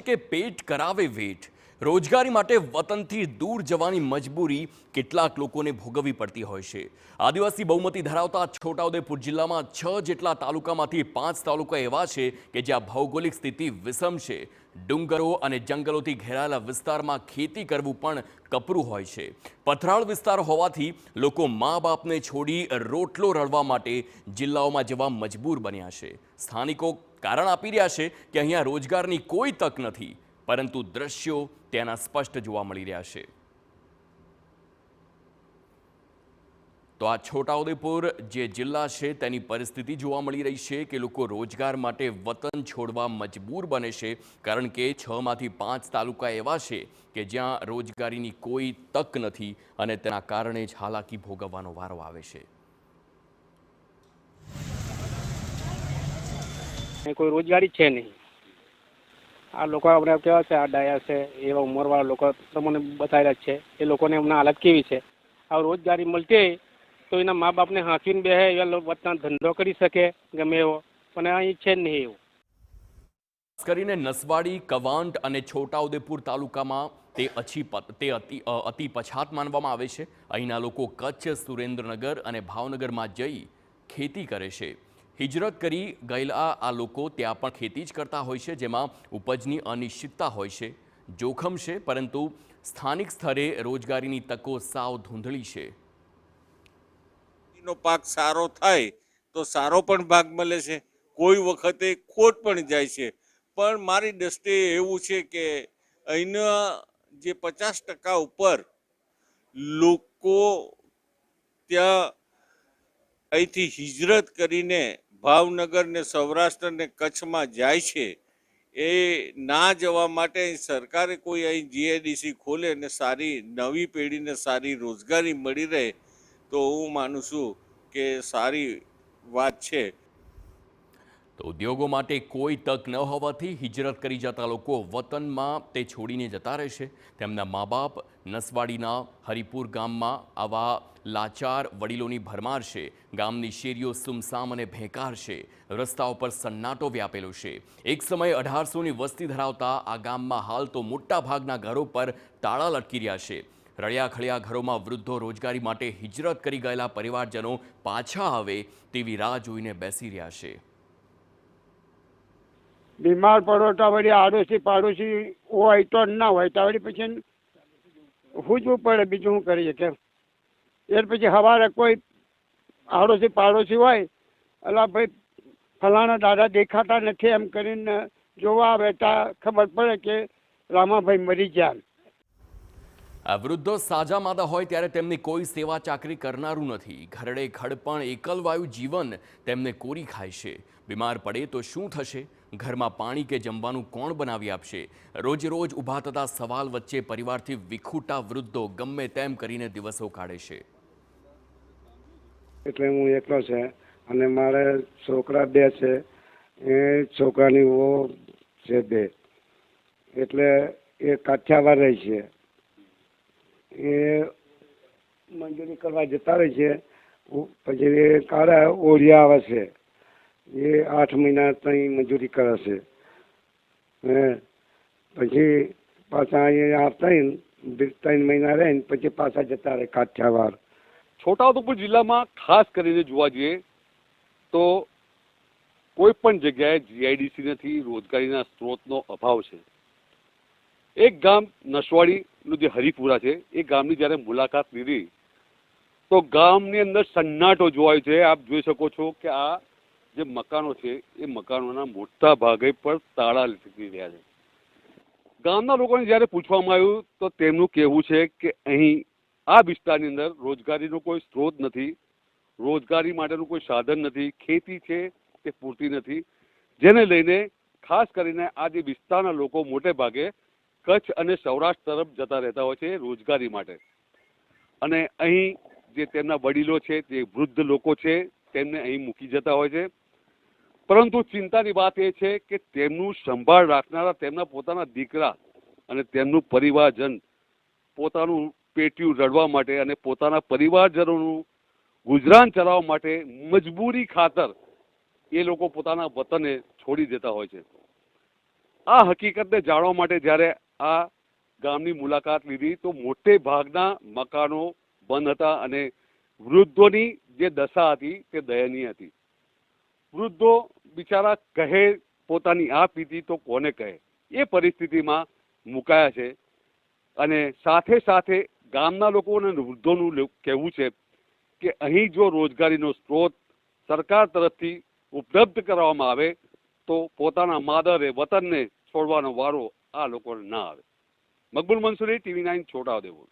કે પેટ કરાવે વેઠ રોજગારી માટે વતનથી દૂર જવાની મજબૂરી કેટલાક લોકોને ભોગવવી પડતી હોય છે। આદિવાસી બહુમતી ધરાવતા છોટાઉદેપુર જિલ્લામાં 6 જેટલા તાલુકામાંથી 5 તાલુકા એવા છે કે જ્યાં ભૌગોલિક સ્થિતિ વિષમ છે। ડુંગરો અને જંગલોથી ઘેરાયેલા વિસ્તારમાં ખેતી કરવું પણ કપરું હોય છે। પથરાળ વિસ્તાર હોવાથી લોકો મા બાપને છોડી રોટલો રળવા માટે જિલ્લાઓમાં જવા મજબૂર બન્યા છે। સ્થાનિકો કારણ આપી રહ્યા છે કે અહીંયા રોજગારની કોઈ તક નથી, પરંતુ દ્રશ્યો તેના સ્પષ્ટ જોવા મળી રહ્યા છે। તો આ છોટાઉદેપુર જે જિલ્લા છે તેની પરિસ્થિતિ જોવા મળી રહી છે કે લોકો રોજગાર માટે વતન છોડવા મજબૂર બને છે, કારણ કે 6 માંથી 5 તાલુકા એવા છે કે જ્યાં રોજગારીની કોઈ તક નથી અને તેના કારણે જ હાલાકી ભોગવવાનો વારો આવે છે। કોઈ રોજગારી છે નહીં। આ લોકો આપણે કેવા છે, આ ડાયા છે, એવા ઉંમરવાળા લોકો તમને બતાવેલા છે, એ લોકોને એમના હાલત કેવી છે। આ રોજગારી મળતી તો એના મા બાપને હાંકીને બેસે, એવા વતના ધંધો કરી શકે ગમે એવો, પણ અહીં છે જ નહીં એવું। ખાસ કરીને નસવાડી, કવાંટ અને છોટાઉદેપુર તાલુકામાં તે અતિ પછાત માનવામાં આવે છે। અહીંના લોકો કચ્છ, સુરેન્દ્રનગર અને ભાવનગરમાં જઈ ખેતી કરે છે। હિજરત કરી ગયેલા આ લોકો ત્યાં પણ ખેતી જ કરતા હોય છે, જેમાં ઉપજની અનિશ્ચિતતા હોય છે, જોખમ છે, પરંતુ સ્થાનિક સ્તરે રોજગારીની તકો સાવ ધૂંધળી છે। નો પાક સારો થાય તો સારો પણ ભાગ મળે છે, કોઈ વખતે ખોટ પણ જાય છે, પણ મારી દ્રષ્ટિએ એવું છે કે અહીંના જે 50% ઉપર લોકો ત્યાં અહીંથી હિજરત કરીને ભાવનગર ને સૌરાષ્ટ્ર ને કચ્છમાં જાય છે। એ ના જવા માટે સરકારે કોઈ અહીં જીઆઈડીસી ખોલે અને સારી નવી પેઢીને સારી રોજગારી મળી રહે તો હું માનું છું કે સારી વાત છે। તો ઉદ્યોગો માટે કોઈ તક ન હોવાથી હિજરત કરી જતા લોકો વતનમાં તે છોડીને જતા રહેશે। તેમના મા બાપ નસવાડીના હરિપુર ગામમાં આવા લાચાર વડીલોની ભરમાર છે। ગામની શેરીઓ સુમસામ અને ભેકાર છે, રસ્તાઓ પર સન્નાટો વ્યાપેલો છે। એક સમયે 1800ની વસ્તી ધરાવતા આ ગામમાં હાલ તો મોટા ભાગના ઘરો પર તાળા લટકી રહ્યા છે। રળિયા ખળિયા ઘરોમાં વૃદ્ધો રોજગારી માટે હિજરત કરી ગયેલા પરિવારજનો પાછા આવે તેવી રાહ જોઈને બેસી રહ્યા છે। બીમાર પડો તો વળી આડોશી પાડોશી હોય તો ના હોય તો વળી પછી પૂછવું પડે, બીજું શું કરીએ કે એ પછી સવારે કોઈ આડોશી પાડોશી હોય, એટલે ભાઈ ફલાણા દાદા દેખાતા નથી એમ કરીને જોવા આવે ત્યાં ખબર પડે કે રામાભાઈ મરી ગયા। આ વૃદ્ધો સાજા માદા હોય ત્યારે તેમની કોઈ સેવા ચાકરી કરનારું નથી। ઘરડે ખડપણ એકલવાયુ જીવન તેમને કોરી ખાય છે। બીમાર પડે તો શું થશે? ઘરમાં પાણી કે જમવાનું કોણ બનાવી આપશે? રોજે રોજ ઊભા થતા સવાલ વચ્ચે પરિવારથી વિખૂટા વૃદ્ધો ગમે તેમ કરીને દિવસો કાઢે છે। એટલે હું એકલો છે અને મારે છોકરા 2 છે, એ છોકરાની વો છે 2, એટલે એ કાઠિયાવાડ રહે છે, એ મંજૂરી કરવા જતા રહે છે। પછી એ કાળા ઓળિયા આવે છે, એ 8 મહિના ત્યાં મજૂરી કરે છે, પછી પાછા અહીંયા આવતા 3 મહિના રહીને પછી પાછા જતા રહે કાઠિયાવાડ। છોટાઉદેપુર જિલ્લામાં ખાસ કરીને જોવા જઈએ તો કોઈ પણ જગ્યાએ જીઆઈડીસી નથી, રોજગારીના સ્ત્રોતનો અભાવ છે। એક ગામ નસવાડીનું જે હરિપુરા છે, એ ગામની જ્યારે મુલાકાત લીધી તો ગામની અંદર સન્નાટો જોવાય છે। આપ જોઈ શકો છો કે આ જે મકાનો છે એ મકાનોના મોટા ભાગે પર તાળા લટકી રહ્યા છે। ગામના લોકોને જ્યારે પૂછવામાં આવ્યું તો તેમનું કહેવું છે કે અહીં આ વિસ્તારની અંદર રોજગારીનો કોઈ સ્ત્રોત નથી, રોજગારી માટેનું કોઈ સાધન નથી, ખેતી છે તે પૂરતી નથી, જેને લઈને ખાસ કરીને આ જે વિસ્તારના લોકો મોટે ભાગે કચ્છ અને સૌરાષ્ટ્ર તરફ જતા રહેતા હોય છે રોજગારી માટે, અને અહીં જે તેમના વડીલો છે, જે વૃદ્ધ લોકો છે, તેમને અહીં મૂકી જતા હોય છે। પરંતુ ચિંતાની વાત એ છે કે તેમનું સંભાળ રાખનારા તેમના પોતાના દીકરા અને તેમનું પરિવારજન પોતાનું પેટ્યું રડવા માટે અને પોતાના પરિવારજનોનું ગુજરાન ચલાવવા માટે મજબૂરી ખાતર એ લોકો પોતાના વતને છોડી દેતા હોય છે। આ હકીકતને જાણવા માટે જ્યારે આ ગામની મુલાકાત લીધી તો મોટે ભાગના મકાનો બંધ હતા અને વૃદ્ધોની જે દશા હતી તે દયનીય હતી. વૃદ્ધો બિચારા કહે પોતાની આ પીધી તો કોને કહે એ પરિસ્થિતિમાં મુકાયા છે. અને સાથે સાથે ગામના લોકો અને વૃદ્ધોનું કહેવું છે કે અહીં જો રોજગારીનો સ્ત્રોત સરકાર તરફથી ઉપલબ્ધ કરવામાં આવે તો પોતાના માદરે વતનને છોડવાનો વારો આ લોકોને ના આવે. મકબૂલ મંસૂરી, TV9 છોટાઉદેપુર.